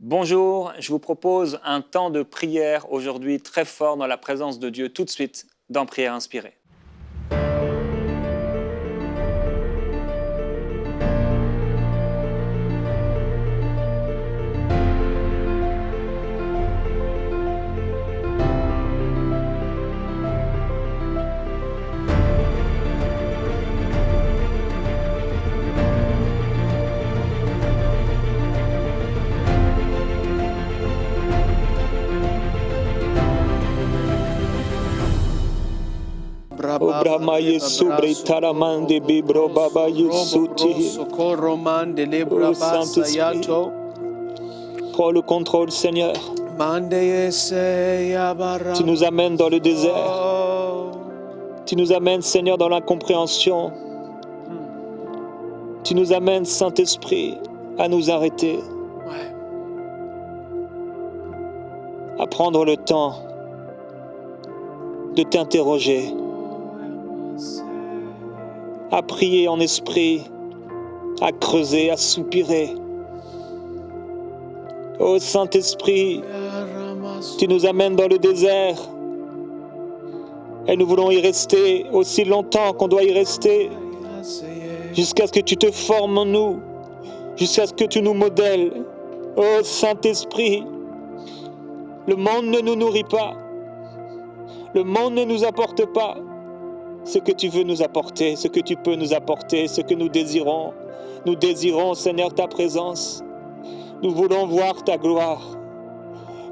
Bonjour, je vous propose un temps de prière aujourd'hui très fort dans la présence de Dieu tout de suite dans Prière inspirée. Obrama Yesubre Taramande Bibro Baba Yusuti. Oh Saint-Esprit, prends le contrôle Seigneur. Tu nous amènes dans le désert. Tu nous amènes Seigneur dans l'incompréhension. Tu nous amènes Saint-Esprit à nous arrêter. À prendre le temps de t'interroger. À prier en esprit, à creuser, à soupirer. Ô Saint-Esprit, tu nous amènes dans le désert et nous voulons y rester aussi longtemps qu'on doit y rester, jusqu'à ce que tu te formes en nous, jusqu'à ce que tu nous modèles. Ô Saint-Esprit, le monde ne nous nourrit pas, le monde ne nous apporte pas ce que tu veux nous apporter, ce que tu peux nous apporter, ce que nous désirons. Nous désirons, Seigneur, ta présence. Nous voulons voir ta gloire.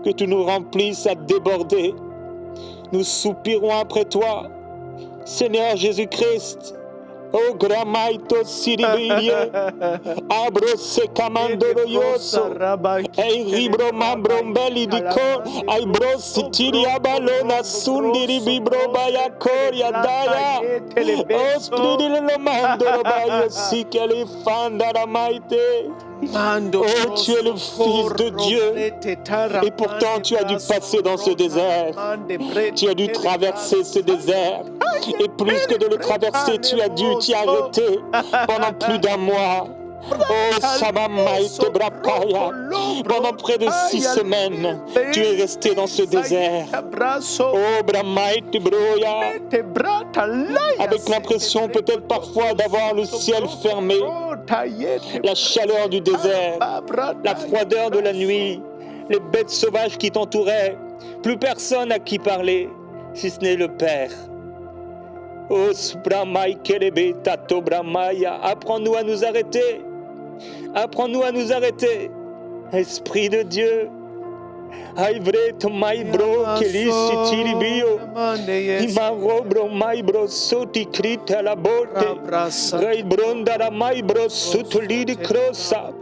Que tu nous remplisses à déborder. Nous soupirons après toi, Seigneur Jésus-Christ. Oh gramaito siribilie, abro se camandoro yoso, ei ribro mambrombeli dico, ai bro sitiri abalona sundiri bibro baya koria daya, oh spiridi lo mandoro baya sikeli fandara maite. Oh, tu es le Fils de Dieu et pourtant tu as dû passer dans ce désert. Tu as dû traverser ce désert et plus que de le traverser, tu as dû t'y arrêter pendant plus d'un mois. Oh, Samamaite Brapaya, pendant près de 6 semaines, tu es resté dans ce désert. Oh, Bramaite Broya, avec l'impression peut-être parfois d'avoir le ciel fermé, la chaleur du désert, la froideur de la nuit, les bêtes sauvages qui t'entouraient, plus personne à qui parler, si ce n'est le Père. Oh, Spramai Kerebe Tato Bramaya, apprends-nous à nous arrêter. Apprends-nous à nous arrêter. Esprit de Dieu. Aivre to my bro kelisi tiribio. Imaro bro my bro soti krita la bote. Rai bronda la my bro sutuli di crossa.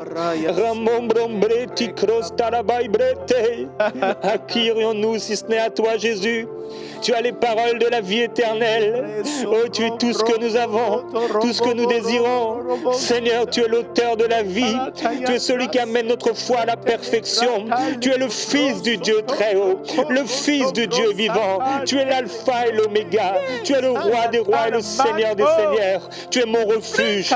Ramon brombreti cross tarabai brete. À qui irions-nous si ce n'est à toi Jésus? Tu as les paroles de la vie éternelle. Oh, tu es tout ce que nous avons, tout ce que nous désirons. Seigneur, tu es l'auteur de la vie. Tu es celui qui amène notre foi à la perfection. Tu es le Fils du Dieu très haut, le Fils du Dieu vivant. Tu es l'alpha et l'oméga. Tu es le roi des rois et le Seigneur des seigneurs. Tu es mon refuge.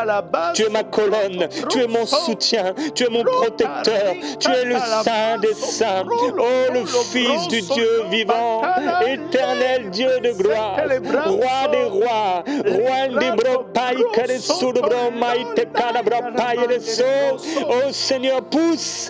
Tu es ma colonne. Tu es mon soutien. Tu es mon protecteur. Tu es le Saint des saints. Oh, le Fils du Dieu vivant. Éternel Dieu de gloire, roi des rois, roi des bropai, oh Seigneur, pousse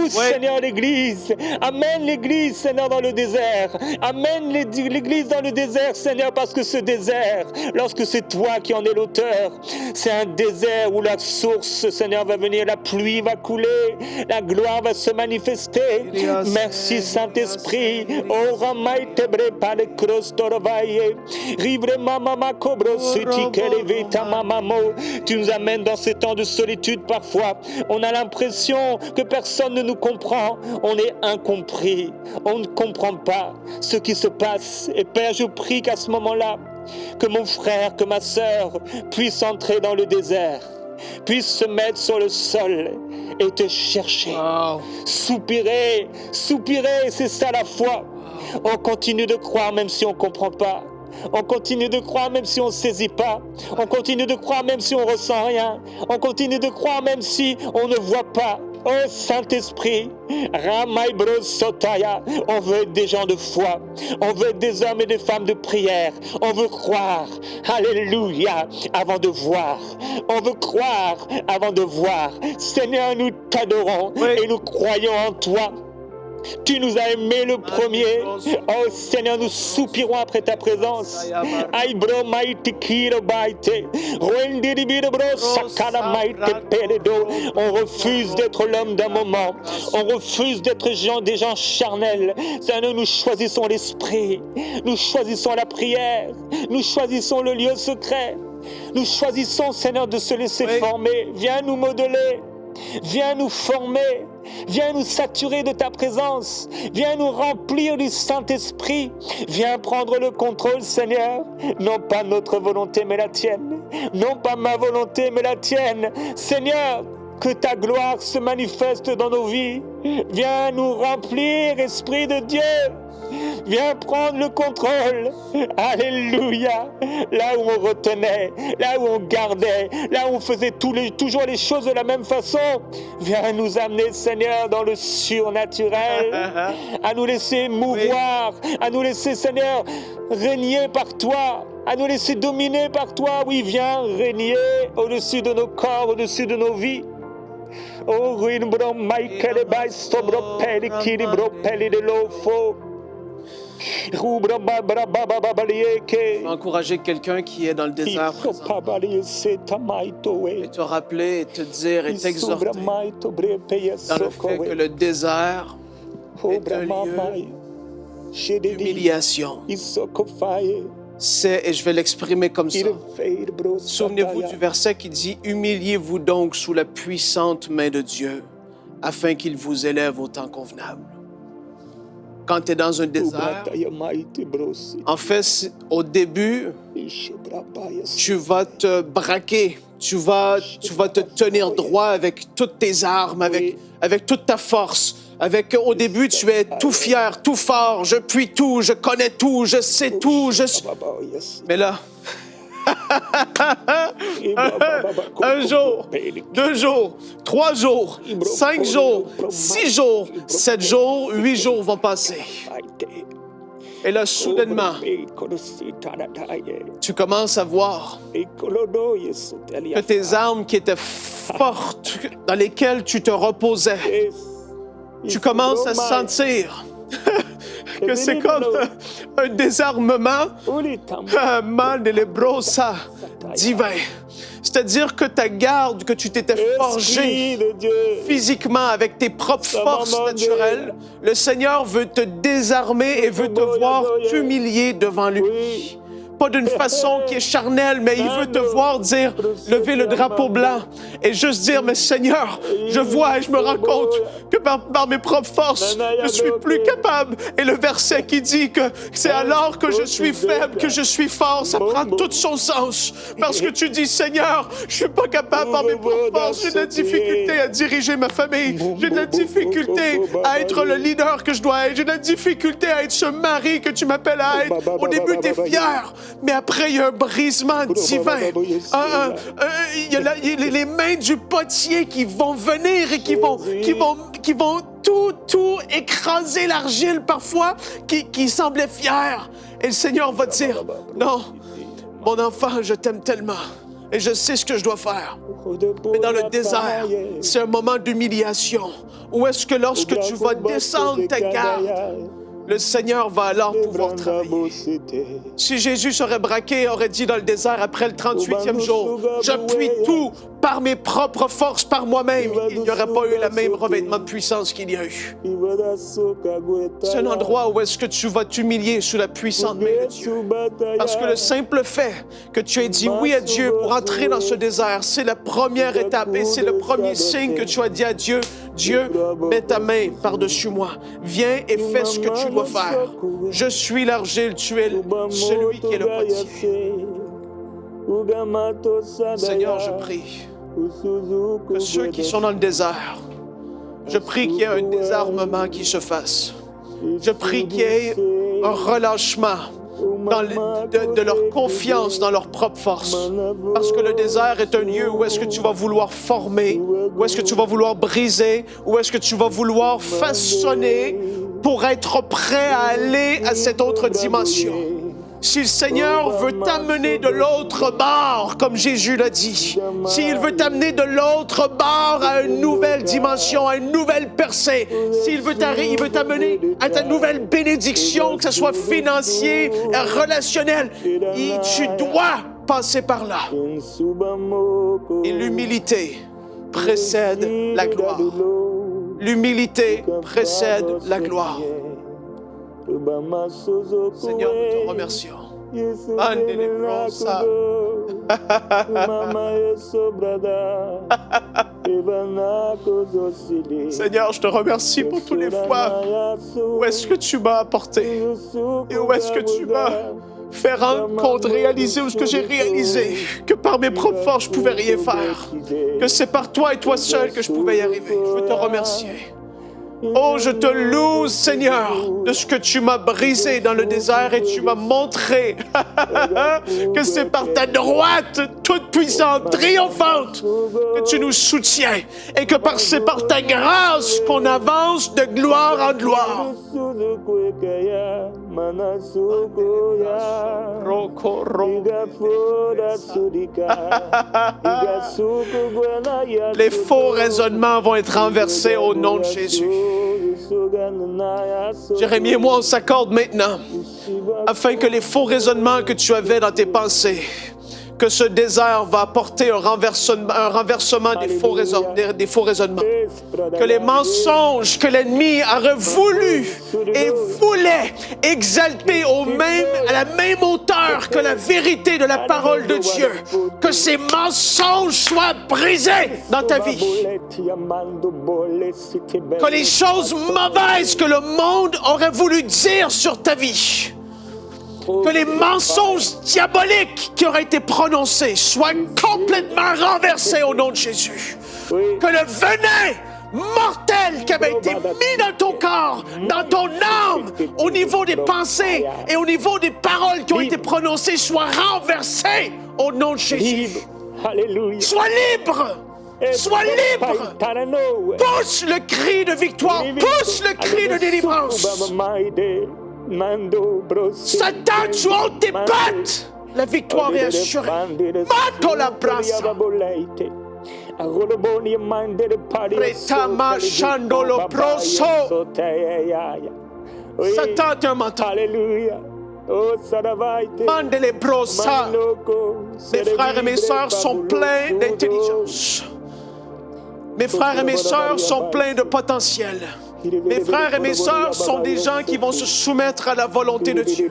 Seigneur l'église, amène l'église Seigneur dans le désert, amène l'église dans le désert Seigneur, parce que ce désert, lorsque c'est toi qui en es l'auteur, c'est un désert où la source Seigneur va venir, la pluie va couler, la gloire va se manifester. Merci Saint-Esprit, oh Ramai Tebre par le cross d'Orovaye, Rivre Mama Cobro City, Kelevita Mamamo. Tu nous amènes dans ces temps de solitude parfois. On a l'impression que personne ne nous comprend. On est incompris. On ne comprend pas ce qui se passe. Et Père, je prie qu'à ce moment-là, que mon frère, que ma sœur puisse entrer dans le désert, puisse se mettre sur le sol et te chercher. Soupirer, c'est ça la foi. On continue de croire même si on ne comprend pas. On continue de croire même si on ne saisit pas. On continue de croire même si on ne ressent rien. On continue de croire même si on ne voit pas. Oh Saint-Esprit, Ramaïbro Sotaya, on veut être des gens de foi, on veut être des hommes et des femmes de prière, on veut croire, alléluia, avant de voir, on veut croire avant de voir. Seigneur, nous t'adorons et nous croyons en toi. Tu nous as aimés le premier. Oh Seigneur, nous soupirons après ta présence. On refuse d'être l'homme d'un moment. On refuse d'être des gens charnels. Seigneur, nous choisissons l'esprit. Nous choisissons la prière. Nous choisissons le lieu secret. Nous choisissons, Seigneur, de se laisser former. Viens nous modeler. Viens nous former, viens nous saturer de ta présence, viens nous remplir du Saint-Esprit, viens prendre le contrôle, Seigneur, non pas notre volonté mais la tienne, non pas ma volonté mais la tienne. Seigneur, que ta gloire se manifeste dans nos vies, viens nous remplir, Esprit de Dieu. Viens prendre le contrôle. Alléluia. Là où on retenait, là où on gardait, là où on faisait toujours les choses de la même façon. Viens nous amener, Seigneur, dans le surnaturel. À nous laisser mouvoir, à nous laisser, Seigneur, régner par toi. À nous laisser dominer par toi. Oui, viens régner au-dessus de nos corps, au-dessus de nos vies. Oh, Rinbro Michael Bay Sobro Peli Kiribro Peli de l'Ofo. Je vais encourager quelqu'un qui est dans le désert présentement et te rappeler et te dire et t'exhorter dans le fait que le désert est un lieu d'humiliation. Et je vais l'exprimer comme ça. Souvenez-vous du verset qui dit « Humiliez-vous donc sous la puissante main de Dieu, afin qu'il vous élève au temps convenable. » Quand tu es dans un désert, en fait, au début, tu vas te braquer, tu vas te tenir droit avec toutes tes armes, avec toute ta force. Au début, tu es tout fier, tout fort, je puis tout, je connais tout, je sais tout. Mais là, un jour, 2 jours, 3 jours, 5 jours, 6 jours, 7 jours, 8 jours vont passer. Et là, soudainement, tu commences à voir que tes armes qui étaient fortes, dans lesquelles tu te reposais, tu commences à sentir que c'est comme un désarmement mal de l'ébrosa divin. C'est-à-dire que ta garde que tu t'étais forgée physiquement avec tes propres forces naturelles, le Seigneur veut te désarmer et veut te voir t'humilier devant lui. Pas d'une façon qui est charnelle, mais il veut te voir dire, lever le drapeau blanc et juste dire, mais Seigneur, je vois et je me rends compte que par mes propres forces, je suis plus capable. Et le verset qui dit que c'est alors que je suis faible, que je suis fort, ça prend tout son sens. Parce que tu dis, Seigneur, je suis pas capable par mes propres forces, j'ai de la difficulté à diriger ma famille, j'ai de la difficulté à être le leader que je dois être, j'ai de la difficulté à être ce mari que tu m'appelles à être. Au début, tu es fier. Mais après, il y a un brisement divin. Il y a les mains du potier qui vont venir et qui vont tout écraser l'argile parfois qui semblait fière. Et le Seigneur va dire, non, mon enfant, je t'aime tellement. Et je sais ce que je dois faire. Mais dans le désert, c'est un moment d'humiliation. Où est-ce que lorsque tu vas descendre ta garde, le Seigneur va alors pouvoir travailler. Si Jésus serait braqué, aurait dit dans le désert après le 38e jour, « J'appuie tout par mes propres forces, par moi-même. » Il n'y aurait pas eu le même revêtement de puissance qu'il y a eu. C'est un endroit où est-ce que tu vas t'humilier sous la puissante main de Dieu. Parce que le simple fait que tu aies dit oui à Dieu pour entrer dans ce désert, c'est la première étape et c'est le premier signe que tu as dit à Dieu, « Dieu, mets ta main par-dessus moi. Viens et fais ce que tu dois faire. Je suis l'argile, tu es celui qui est le potier. » Seigneur, je prie que ceux qui sont dans le désert, je prie qu'il y ait un désarmement qui se fasse. Je prie qu'il y ait un relâchement de leur confiance dans leur propre force. Parce que le désert est un lieu où est-ce que tu vas vouloir former, où est-ce que tu vas vouloir briser, où est-ce que tu vas vouloir façonner pour être prêt à aller à cette autre dimension. Si le Seigneur veut t'amener de l'autre bord, comme Jésus l'a dit, s'il veut t'amener de l'autre bord à une nouvelle dimension, à une nouvelle percée, s'il veut t'amener à ta nouvelle bénédiction, que ce soit financier, relationnel, tu dois passer par là. Et l'humilité précède la gloire. L'humilité précède la gloire. Seigneur, nous te remercions. Seigneur, je te remercie pour toutes les fois où est-ce que tu m'as apporté et où est-ce que tu m'as fait rendre compte, réaliser où ce que j'ai réalisé, que par mes propres forces, je ne pouvais rien faire, que c'est par toi et toi seul que je pouvais y arriver. Je veux te remercier. Oh, je te loue, Seigneur, de ce que tu m'as brisé dans le désert et tu m'as montré que c'est par ta droite toute puissante, triomphante, que tu nous soutiens et que c'est par ta grâce qu'on avance de gloire en gloire. Les faux raisonnements vont être renversés au nom de Jésus. Jérémie et moi, on s'accorde maintenant afin que les faux raisonnements que tu avais dans tes pensées, que ce désert va apporter un renversement des faux raisonnements. Que les mensonges que l'ennemi aurait voulu et voulait exalter à la même hauteur que la vérité de la parole de Dieu, que ces mensonges soient brisés dans ta vie. Que les choses mauvaises que le monde aurait voulu dire sur ta vie, que les mensonges diaboliques qui auraient été prononcés soient complètement renversés au nom de Jésus. Que le venin mortel qui avait été mis dans ton corps, dans ton âme, au niveau des pensées et au niveau des paroles qui ont été prononcées soit renversé au nom de Jésus. Sois libre! Sois libre! Pousse le cri de victoire, pousse le cri de délivrance. Satan, tu as tes pattes. La victoire est assurée. Mato la brasa. Retama chandolo proso. Satan, tu es un menteur. Mande les brosa. Mes frères et mes sœurs sont pleins d'intelligence. Mes frères et mes sœurs sont pleins de potentiel. Mes frères et mes sœurs sont des gens qui vont se soumettre à la volonté de Dieu.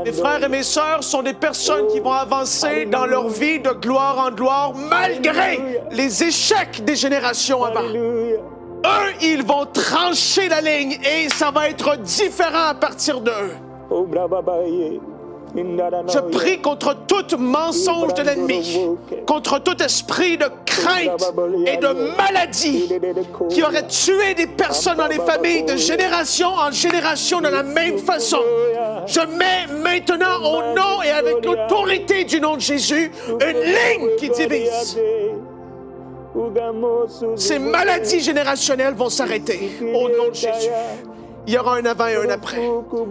Mes frères et mes sœurs sont des personnes qui vont avancer dans leur vie de gloire en gloire malgré les échecs des générations avant. Eux, ils vont trancher la ligne et ça va être différent à partir d'eux. Je prie contre tout mensonge de l'ennemi, contre tout esprit de crainte et de maladie qui aurait tué des personnes dans les familles de génération en génération de la même façon. Je mets maintenant au nom et avec l'autorité du nom de Jésus une ligne qui divise. Ces maladies générationnelles vont s'arrêter au nom de Jésus. Il y aura un avant et un après.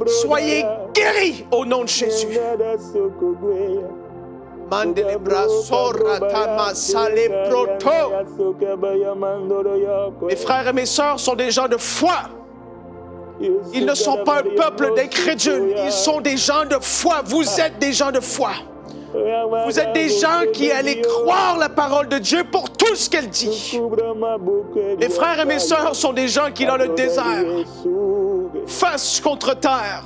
Soyez guéris au nom de Jésus. Mes frères et mes sœurs sont des gens de foi. Ils ne sont pas un peuple d'incrédules. Ils sont des gens de foi. Vous êtes des gens de foi. Vous êtes des gens qui allez croire la parole de Dieu pour tout ce qu'elle dit. Mes frères et mes sœurs sont des gens qui, dans le désert, face contre terre,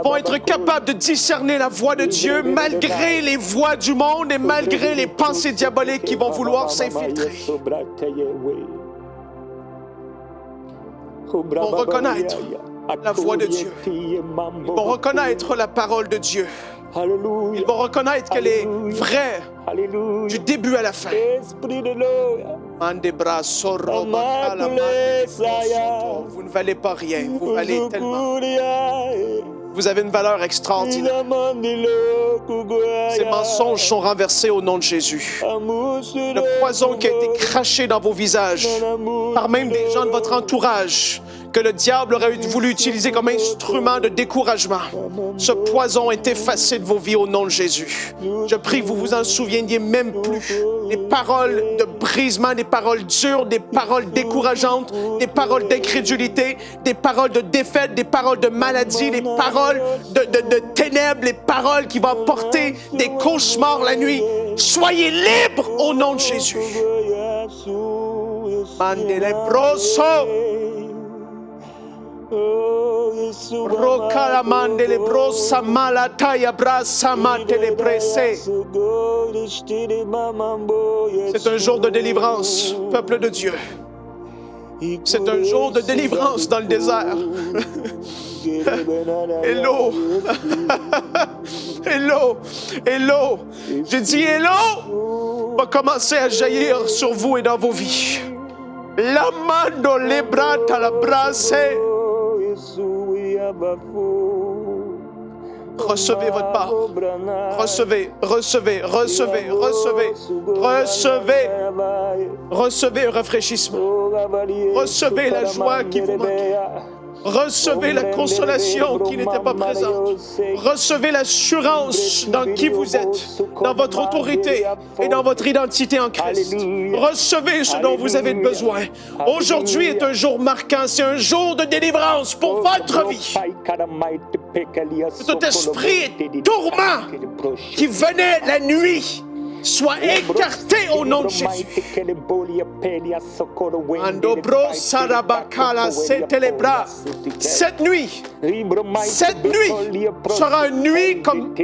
vont être capables de discerner la voix de Dieu malgré les voix du monde et malgré les pensées diaboliques qui vont vouloir s'infiltrer. Ils vont reconnaître la voix de Dieu. Ils vont reconnaître la parole de Dieu. Ils vont reconnaître qu'elle est vraie du début à la fin. Vous ne valez pas rien. Vous valez tellement. Vous avez une valeur extraordinaire. Ces mensonges sont renversés au nom de Jésus. Le poison qui a été craché dans vos visages par même des gens de votre entourage que le diable aurait voulu utiliser comme instrument de découragement. Ce poison est effacé de vos vies au nom de Jésus. Je prie que vous vous en souveniez même plus. Des paroles de brisement, des paroles dures, des paroles décourageantes, des paroles d'incrédulité, des paroles de défaite, des paroles de maladie, des paroles de ténèbres, les paroles qui vont porter des cauchemars la nuit. Soyez libres au nom de Jésus. Mandele broso. Rocalamandele brosa malataya brasa mantele presse. C'est un jour de délivrance, peuple de Dieu. C'est un jour de délivrance dans le désert. Hello. Hello. Hello. J'ai dit hello va commencer à jaillir sur vous et dans vos vies. La mando lebrata la brasse. Recevez votre part. Recevez, recevez, recevez, recevez, recevez. Recevez un rafraîchissement. Recevez la joie qui vous manquait. Recevez la consolation qui n'était pas présente. Recevez l'assurance dans qui vous êtes, dans votre autorité et dans votre identité en Christ. Recevez ce dont vous avez besoin. Aujourd'hui est un jour marquant, c'est un jour de délivrance pour votre vie. Tout esprit et tourment qui venait la nuit soit écarté au nom de Jésus. Cette nuit sera une nuit comme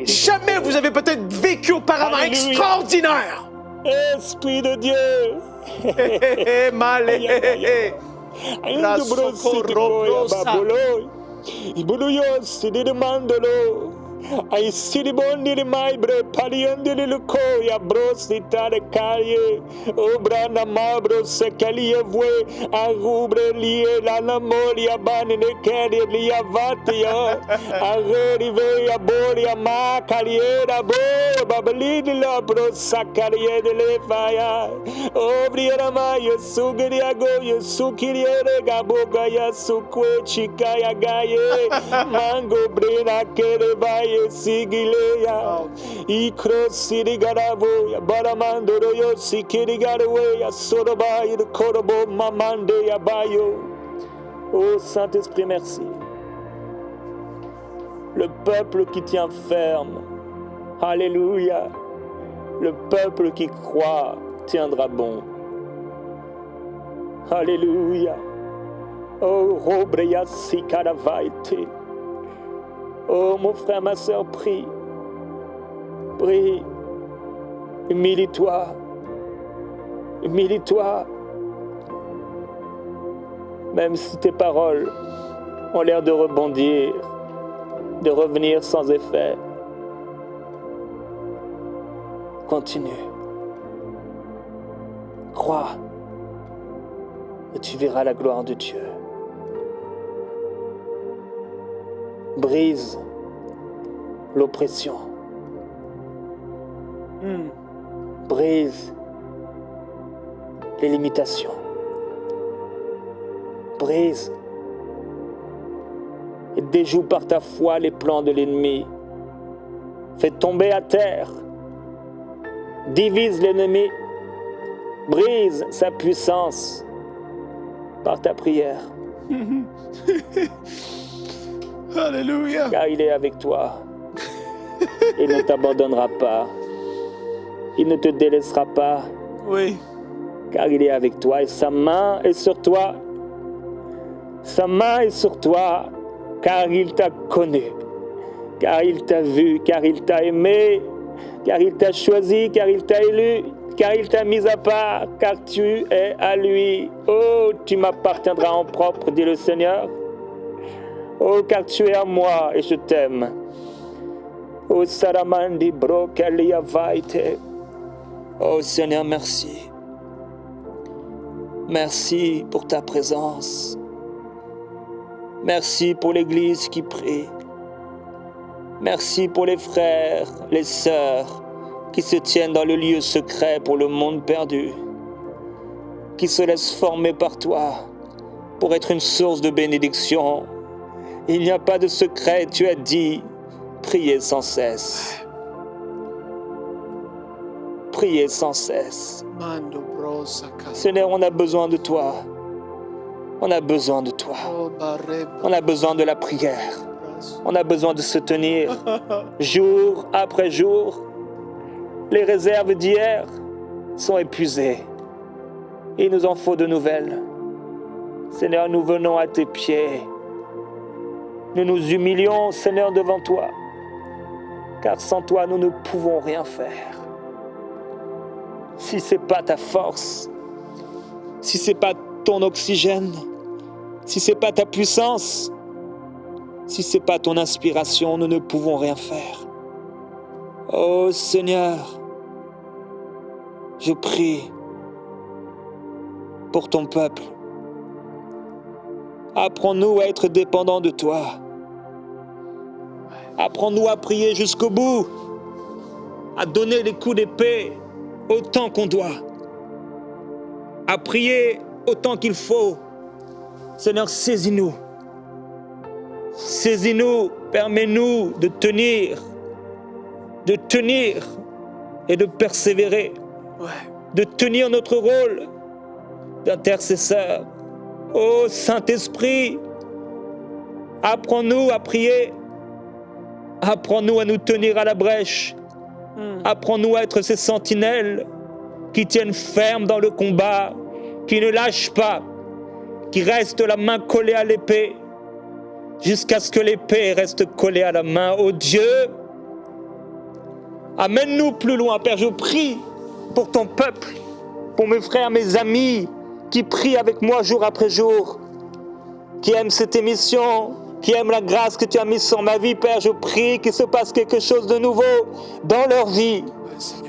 jamais vous avez peut-être vécu auparavant, extraordinaire. Esprit de Dieu. Ai silibondi le maibre paliandi le coia brosita le caie obrana mabro se calie vue a rubre lie la namoria bani ne keri lia vatia a rive a boria ma caliera bo bablidi la brosa calie de le faya obriera mai sugeria go sukiriere gaboga ya sukwe chikaya gaye mango brena kere vai Sigileya, Ikro Sirigarabo, Baramandoro, Sikirigarewe, Soroba, Korobo, Mamande, Yabayo. Ô Saint-Esprit, merci. Le peuple qui tient ferme, Alléluia. Le peuple qui croit tiendra bon. Alléluia. Oh, Robreya Sikaravaite. Oh, mon frère, ma sœur, prie. Prie. Humilie-toi. Humilie-toi. Même si tes paroles ont l'air de rebondir, de revenir sans effet. Continue. Crois. Et tu verras la gloire de Dieu. Brise l'oppression. Brise les limitations. Brise et déjoue par ta foi les plans de l'ennemi. Fais tomber à terre. Divise l'ennemi. Brise sa puissance par ta prière. Alléluia. Car il est avec toi. Il ne t'abandonnera pas. Il ne te délaissera pas. Oui. Car il est avec toi et sa main est sur toi. Sa main est sur toi, car il t'a connu, car il t'a vu, car il t'a aimé, car il t'a choisi, car il t'a élu, car il t'a mis à part, car tu es à lui. Oh, tu m'appartiendras en propre, dit le Seigneur. Oh, car tu es à moi et je t'aime. Oh, Saramandi Brokalia Vaite. Oh, Seigneur, merci. Merci pour ta présence. Merci pour l'Église qui prie. Merci pour les frères, les sœurs qui se tiennent dans le lieu secret pour le monde perdu, qui se laissent former par toi pour être une source de bénédiction. Il n'y a pas de secret, tu as dit, priez sans cesse. Priez sans cesse. Seigneur, on a besoin de toi. On a besoin de toi. On a besoin de la prière. On a besoin de se tenir jour après jour. Les réserves d'hier sont épuisées. Il nous en faut de nouvelles. Seigneur, nous venons à tes pieds. Nous nous humilions, Seigneur, devant toi. Car sans toi, nous ne pouvons rien faire. Si ce n'est pas ta force, si ce n'est pas ton oxygène, si ce n'est pas ta puissance, si ce n'est pas ton inspiration, nous ne pouvons rien faire. Oh Seigneur, je prie pour ton peuple. Apprends-nous à être dépendants de toi. Apprends-nous à prier jusqu'au bout, à donner les coups d'épée autant qu'on doit, à prier autant qu'il faut. Seigneur, saisis-nous. Saisis-nous, permets-nous de tenir et de persévérer, de tenir notre rôle d'intercesseur. Ô Saint-Esprit, apprends-nous à prier, apprends-nous à nous tenir à la brèche, apprends-nous à être ces sentinelles qui tiennent ferme dans le combat, qui ne lâchent pas, qui restent la main collée à l'épée, jusqu'à ce que l'épée reste collée à la main. Ô Dieu, amène-nous plus loin, Père. Je prie pour ton peuple, pour mes frères, mes amis, qui prient avec moi jour après jour, qui aiment cette émission, qui aiment la grâce que tu as mise sur ma vie, Père. Je prie qu'il se passe quelque chose de nouveau dans leur vie.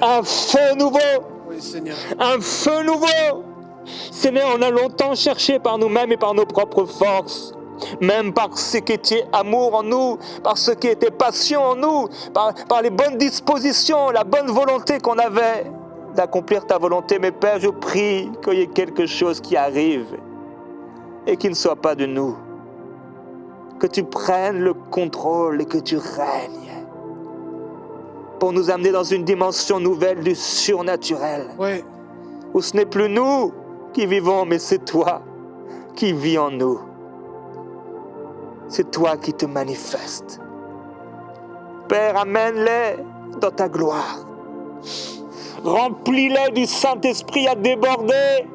Un feu nouveau. Un feu nouveau. Seigneur, on a longtemps cherché par nous-mêmes et par nos propres forces, même par ce qui était amour en nous, par ce qui était passion en nous, par les bonnes dispositions, la bonne volonté qu'on avait d'accomplir ta volonté. Mais Père, je prie qu'il y ait quelque chose qui arrive et qui ne soit pas de nous. Que tu prennes le contrôle et que tu règnes pour nous amener dans une dimension nouvelle du surnaturel. Oui. Où ce n'est plus nous qui vivons, mais c'est toi qui vis en nous. C'est toi qui te manifestes. Père, amène-les dans ta gloire. Remplis-les du Saint-Esprit à déborder.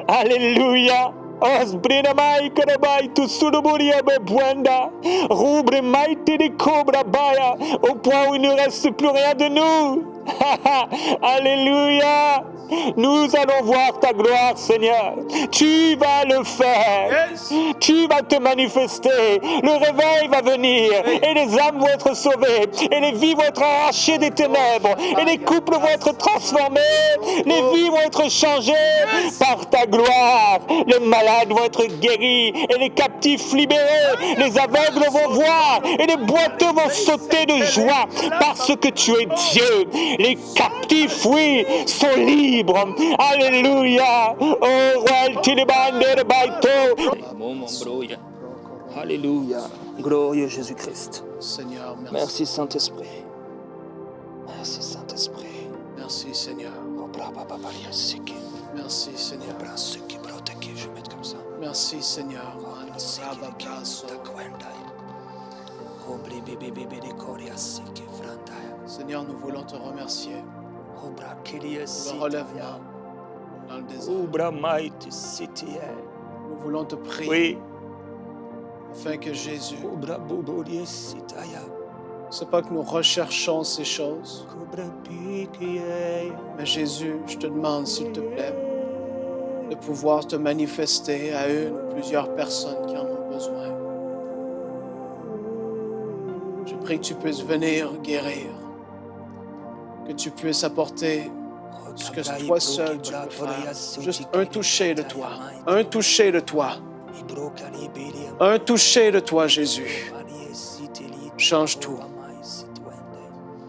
Alléluia. Osbrinamai karabai tu suruburia bebuenda. Rubre maite de cobra baya. Au point où il ne reste plus rien de nous. Alléluia. Nous allons voir ta gloire, Seigneur. Tu vas le faire. Yes. Tu vas te manifester. Le réveil va venir. Et les âmes vont être sauvées. Et les vies vont être arrachées des ténèbres. Et les couples vont être transformés. Les vies vont être changées par ta gloire. Les malades vont être guéris. Et les captifs libérés. Les aveugles vont voir. Et les boiteux vont sauter de joie. Parce que tu es Dieu. Les captifs, oui, sont libres. Alléluia. Oh, Alléluia. Glorieux Jésus-Christ. Seigneur, merci. Merci Saint-Esprit. Merci Saint-Esprit. Merci Seigneur. Merci Seigneur. Je vais mettre comme ça. Merci Seigneur. Seigneur, nous voulons te remercier pour le relèvement dans le désert. Nous voulons te prier, Oui. afin que Jésus, c'est pas que nous recherchons ces choses, mais Jésus, je te demande, s'il te plaît, de pouvoir te manifester à une ou plusieurs personnes qui en ont besoin. Je prie que tu puisses venir guérir, que tu puisses apporter ce que toi seul tu peux faire. Juste un toucher de toi. Un toucher de toi. Un toucher de toi, Jésus, change tout.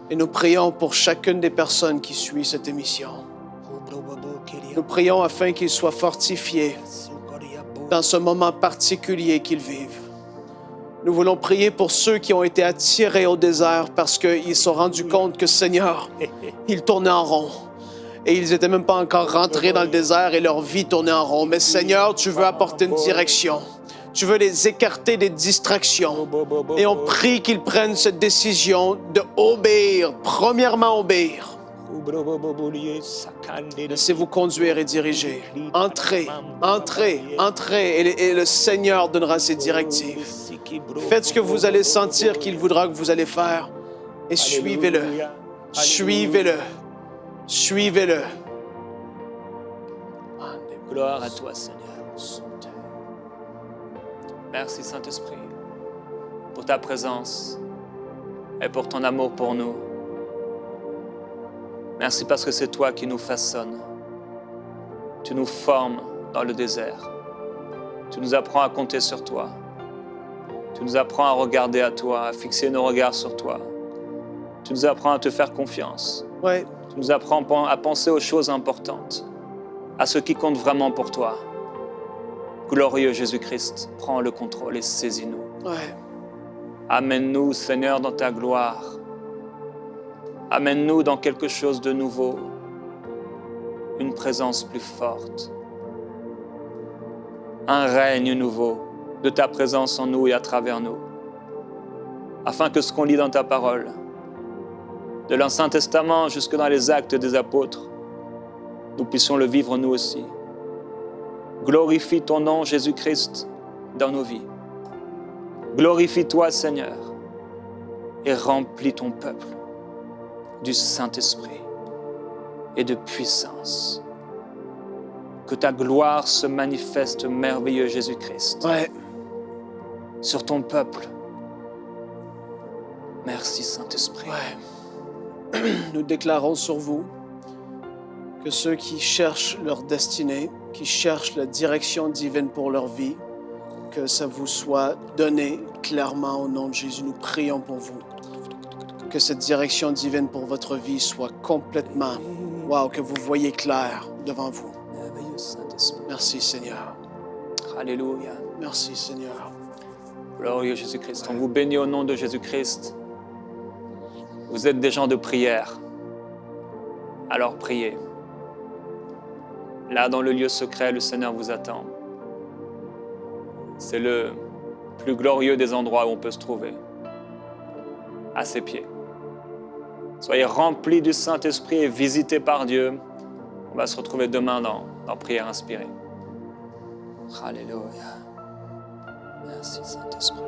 Et nous prions pour chacune des personnes qui suivent cette émission. Nous prions afin qu'ils soient fortifiés dans ce moment particulier qu'ils vivent. Nous voulons prier pour ceux qui ont été attirés au désert parce qu'ils se sont rendus compte que, Seigneur, ils tournaient en rond. Et ils n'étaient même pas encore rentrés dans le désert et leur vie tournait en rond. Mais Seigneur, tu veux apporter une direction. Tu veux les écarter des distractions. Et on prie qu'ils prennent cette décision d'obéir. Premièrement, obéir. Laissez-vous conduire et diriger. Entrez, entrez, entrez. Et le Seigneur donnera ses directives. Faites ce que vous allez sentir qu'il voudra que vous allez faire. Et suivez-le. Suivez-le. Suivez-le. Gloire à toi, Seigneur. Merci, Saint-Esprit, pour ta présence et pour ton amour pour nous. Merci parce que c'est toi qui nous façonnes. Tu nous formes dans le désert. Tu nous apprends à compter sur toi. Tu nous apprends à regarder à toi, à fixer nos regards sur toi. Tu nous apprends à te faire confiance. Ouais. Tu nous apprends à penser aux choses importantes, à ce qui compte vraiment pour toi. Glorieux Jésus-Christ, prends le contrôle et saisis-nous. Ouais. Amène-nous, Seigneur, dans ta gloire. Amène-nous dans quelque chose de nouveau, une présence plus forte, un règne nouveau de ta présence en nous et à travers nous, afin que ce qu'on lit dans ta parole, de l'Ancien Testament jusque dans les actes des apôtres, nous puissions le vivre nous aussi. Glorifie ton nom, Jésus-Christ, dans nos vies. Glorifie-toi, Seigneur, et remplis ton peuple du Saint-Esprit et de puissance. Que ta gloire se manifeste, merveilleux Jésus-Christ, sur ton peuple. Merci, Saint-Esprit. Nous déclarons sur vous que ceux qui cherchent leur destinée, qui cherchent la direction divine pour leur vie, que ça vous soit donné clairement au nom de Jésus. Nous prions pour vous. Que cette direction divine pour votre vie soit complètement, que vous voyez clair devant vous. Merci Seigneur. Alléluia. Merci Seigneur. Glorieux Jésus-Christ, on vous bénit au nom de Jésus-Christ. Vous êtes des gens de prière. Alors priez. Là, dans le lieu secret, le Seigneur vous attend. C'est le plus glorieux des endroits où on peut se trouver, à ses pieds. Soyez remplis du Saint-Esprit et visités par Dieu. On va se retrouver demain dans Prière inspirée. Alléluia. Merci Saint-Esprit.